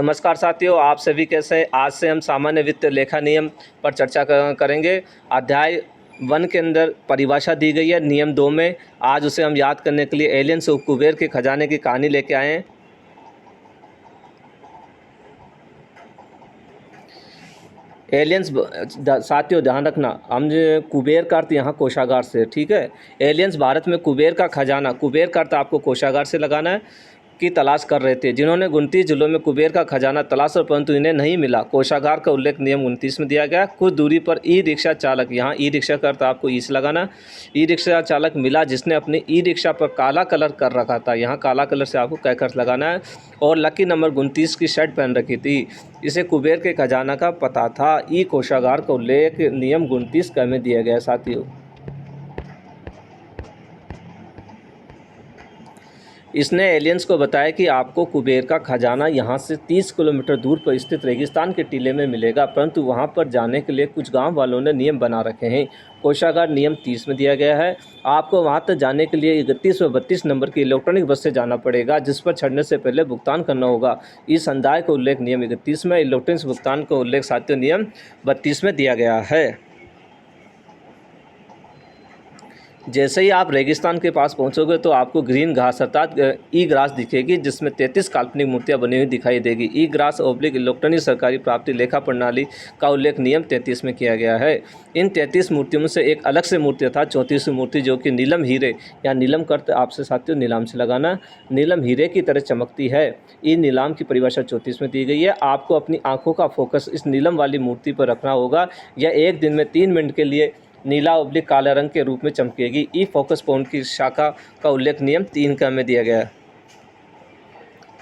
नमस्कार साथियों, आप सभी कैसे हैं। आज से हम सामान्य वित्त लेखा नियम पर चर्चा करेंगे। अध्याय 1 के अंदर परिभाषा दी गई है नियम 2 में। आज उसे हम याद करने के लिए एलियंस और कुबेर के खजाने की कहानी लेके आए हैं। एलियंस साथियों ध्यान रखना, हम कुबेर का अर्थ यहाँ कोषागार से, ठीक है। एलियंस भारत में कुबेर का खजाना, कुबेर का अर्थ आपको कोषागार से लगाना है, की तलाश कर रहे थे, जिन्होंने 29 जिलों में कुबेर का खजाना तलाश कर परंतु इन्हें नहीं मिला। कोषागार का उल्लेख नियम 29 में दिया गया। कुछ दूरी पर ई रिक्शा चालक, यहाँ ई रिक्शा का अर्थ आपको ई से लगाना, ई रिक्शा चालक मिला जिसने अपनी ई रिक्शा पर काला कलर कर रखा था, यहाँ काला कलर से आपको कैकर लगाना है, और लकी नंबर 29 की शर्ट पहन रखी थी। इसे कुबेर के खजाना का पता था। ई कोषागार का उल्लेख नियम 29 क में दिया गया साथियों। इसने एलियंस को बताया कि आपको कुबेर का खजाना यहाँ से 30 किलोमीटर दूर पर स्थित रेगिस्तान के टीले में मिलेगा, परंतु वहाँ पर जाने के लिए कुछ गांव वालों ने नियम बना रखे हैं। कोषागार नियम 30 में दिया गया है। आपको वहाँ तक जाने के लिए 31 व 32 नंबर की इलेक्ट्रॉनिक बस से जाना पड़ेगा, जिस पर चढ़ने से पहले भुगतान करना होगा। इस संदाय का उल्लेख नियम 31 में, इलेक्ट्रॉनिक भुगतान का उल्लेख साथियों नियम 32 में दिया गया है। जैसे ही आप रेगिस्तान के पास पहुंचोगे तो आपको ग्रीन घास अर्थात ई ग्रास दिखेगी, जिसमें 33 काल्पनिक मूर्तियां बनी हुई दिखाई देगी। ई ग्रास ओब्लिक इलेक्ट्रॉनिक सरकारी प्राप्ति लेखा प्रणाली का उल्लेख नियम 33 में किया गया है। इन 33 मूर्तियों में से एक अलग से मूर्ति था 34वीं मूर्ति, जो कि नीलम हीरे या नीलम करते आपसे साथियों नीलाम से लगाना, नीलम हीरे की तरह चमकती है। ई नीलाम की परिभाषा 34 में दी गई है। आपको अपनी आंखों का फोकस इस नीलम वाली मूर्ति पर रखना होगा। यह एक दिन में 3 मिनट के लिए नीला ओब्लिक काले रंग के रूप में चमकेगी। ई फोकस पॉइंट की शाखा का उल्लेख नियम 3 क में दिया गया है।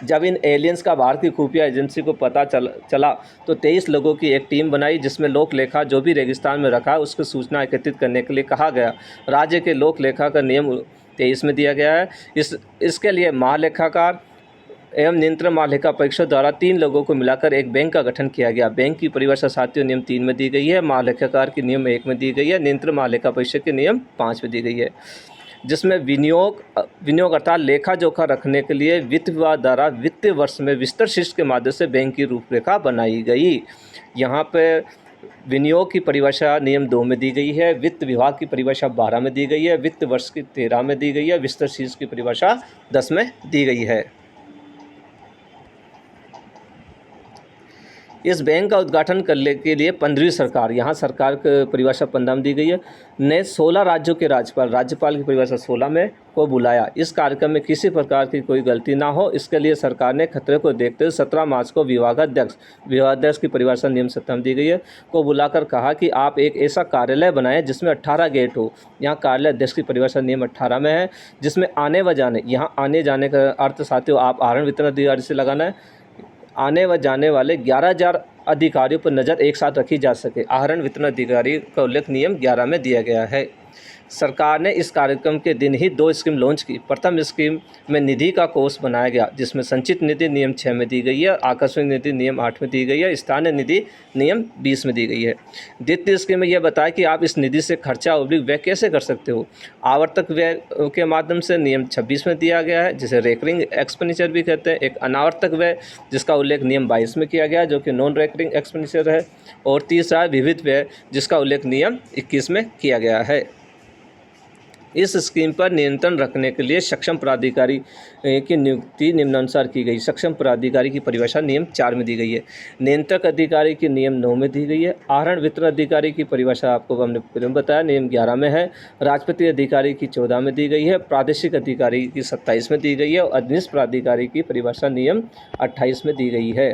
जब इन एलियंस का भारतीय खुफिया एजेंसी को पता चला तो 23 लोगों की एक टीम बनाई, जिसमें लोक लेखा जो भी रेगिस्तान में रखा उसकी सूचना एकत्रित करने के लिए कहा गया। राज्य के लोक लेखा का नियम 23 में दिया गया है। इसके लिए महालेखाकार एवं नियंत्रण महालेखा परीक्षक द्वारा 3 लोगों को मिलाकर एक बैंक का गठन किया गया। बैंक की परिभाषा साथियों नियम 3 में दी गई है, महालेखाकार की नियम 1 में दी गई है, नियंत्रण महालेखा परीक्षक की नियम 5 में दी गई है, जिसमें विनियोग अर्थात लेखा जोखा रखने के लिए वित्त विभाग द्वारा वित्तीय वर्ष में विस्तर शिष्ट के माध्यम से बैंक की रूपरेखा बनाई गई। यहाँ पर विनियोग की परिभाषा नियम 2 में दी गई है, वित्त विभाग की परिभाषा 12 में दी गई है, वित्त वर्ष की 13 में दी गई है, विस्तर शिष्ट की परिभाषा 10 में दी गई है। इस बैंक का उद्घाटन करने के लिए 15वीं सरकार, यहाँ सरकार की परिभाषा 15 में दी गई है, ने 16 राज्यों के राज्यपाल की परिभाषा 16 में को बुलाया। इस कार्यक्रम में किसी प्रकार की कोई गलती ना हो, इसके लिए सरकार ने खतरे को देखते हुए 17 मार्च को विभागाध्यक्ष की परिभाषा नियम 17 में दी गई है को बुलाकर कहा कि आप एक ऐसा कार्यालय बनाएं जिसमें 18 गेट हो। यहाँ कार्यालय अध्यक्ष की परिभाषा नियम 18 में है, जिसमें आने व जाने, यहाँ आने जाने का अर्थ साथियों आप आहरण वितरण अधिकारी से लगाना है। आने व जाने वाले 11,000 अधिकारियों पर नज़र एक साथ रखी जा सके। आहरण वितरण अधिकारी का उल्लेख नियम 11 में दिया गया है। सरकार ने इस कार्यक्रम के दिन ही 2 स्कीम लॉन्च की। प्रथम स्कीम में निधि का कोष बनाया गया, जिसमें संचित निधि नियम 6 में दी गई है, आकस्मिक निधि नियम 8 में दी गई है, स्थानीय निधि नियम 20 में दी गई है। द्वितीय स्कीम में यह बताया कि आप इस निधि से खर्चा ओब्लिक व्यय कैसे कर सकते हो। आवर्तक व्यय के माध्यम से नियम 26 में दिया गया है, जिसे रेकरिंग एक्सपेंडिचर भी कहते हैं। एक अनावर्तक व्यय जिसका उल्लेख नियम 22 में किया गया, जो कि नॉन रेकरिंग एक्सपेंडिचर है। और तीसरा विविध व्यय, जिसका उल्लेख नियम 21 में किया गया है। इस स्कीम पर नियंत्रण रखने के लिए सक्षम प्राधिकारी की नियुक्ति निम्नानुसार की गई। सक्षम प्राधिकारी की परिभाषा नियम 4 में दी गई है। नियंत्रक अधिकारी की नियम 9 में दी गई है। आहरण वितरण अधिकारी की परिभाषा आपको हमने पहले बताया नियम 11 में है। राजपत्रित अधिकारी की 14 में दी गई है। प्रादेशिक अधिकारी की 27 में दी गई है और अधीनस्थ प्राधिकारी की परिभाषा नियम 28 में दी गई है।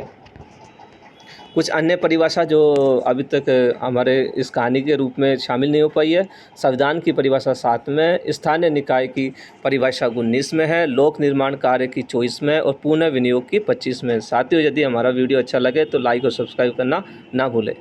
कुछ अन्य परिभाषा जो अभी तक हमारे इस कहानी के रूप में शामिल नहीं हो पाई है। संविधान की परिभाषा 7 में, स्थानीय निकाय की परिभाषा 19 में है, लोक निर्माण कार्य की 24 में और पुनः विनियोग की 25 में। साथियों, यदि हमारा वीडियो अच्छा लगे तो लाइक और सब्सक्राइब करना ना भूलें।